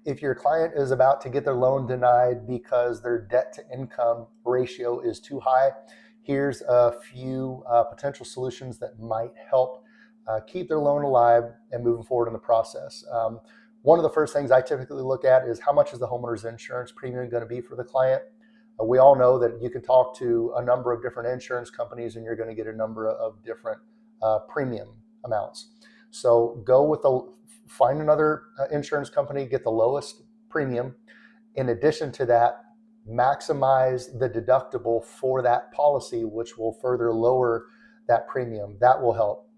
If your client is about to get their loan denied because their debt to income ratio is too high, here's a few potential solutions that might help keep their loan alive and moving forward in the process. One of the first things I typically look at is how much is the homeowner's insurance premium going to be for the client. We all know that you can talk to a number of different insurance companies and you're going to get a number of different premium amounts. So find another insurance company, get the lowest premium. In addition to that, maximize the deductible for that policy, which will further lower that premium. That will help.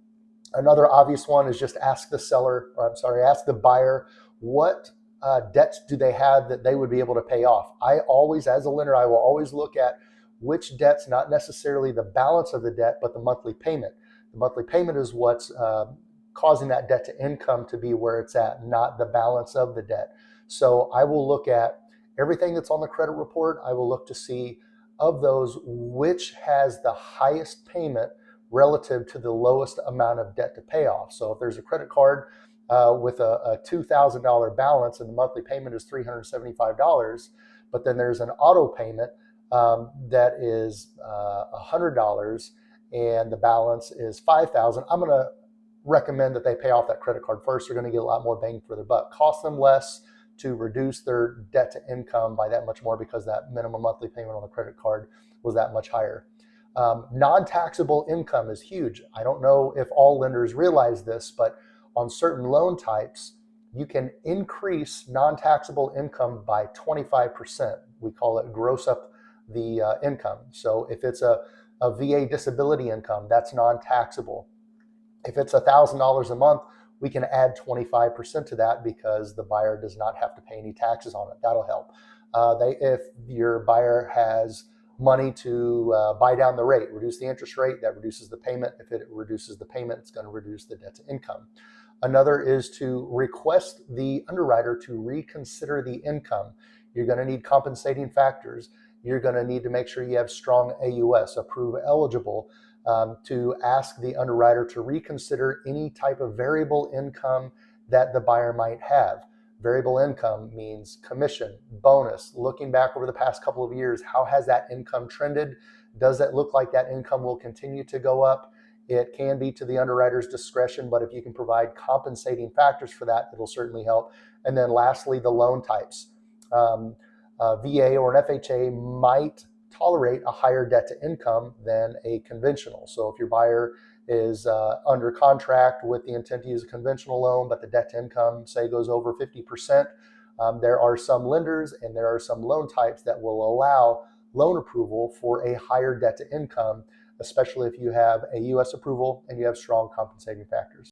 Another obvious one is just ask the buyer what debts do they have that they would be able to pay off. As a lender, I will always look at which debts, not necessarily the balance of the debt, but the monthly payment. The monthly payment is what's causing that debt to income to be where it's at, not the balance of the debt. So I will look at everything that's on the credit report. I will look to see of those which has the highest payment relative to the lowest amount of debt to pay off. So if there's a credit card with a $2,000 balance and the monthly payment is $375, but then there's an auto payment that is $100 and the balance is $5,000, I'm going to recommend that they pay off that credit card first. They're going to get a lot more bang for their buck. Cost them less to reduce their debt to income by that much more because that minimum monthly payment on the credit card was that much higher. Non-taxable income is huge. I don't know if all lenders realize this, but on certain loan types, you can increase non-taxable income by 25%. We call it gross up the income. So if it's a VA disability income, that's non-taxable. If it's $1,000 a month, we can add 25% to that because the buyer does not have to pay any taxes on it. That'll help. If your buyer has money to buy down the rate, reduce the interest rate, that reduces the payment. If it reduces the payment, it's going to reduce the debt to income. Another is to request the underwriter to reconsider the income. You're going to need compensating factors. You're going to need to make sure you have strong AUS, approve eligible, to ask the underwriter to reconsider any type of variable income that the buyer might have. Variable income means commission, bonus. Looking back over the past couple of years, how has that income trended? Does it look like that income will continue to go up? It can be to the underwriter's discretion, but if you can provide compensating factors for that, it'll certainly help. And then lastly, the loan types. VA or an FHA might tolerate a higher debt to income than a conventional. So if your buyer is under contract with the intent to use a conventional loan, but the debt to income, say, goes over 50%, there are some lenders and there are some loan types that will allow loan approval for a higher debt to income, especially if you have a U.S. approval and you have strong compensating factors.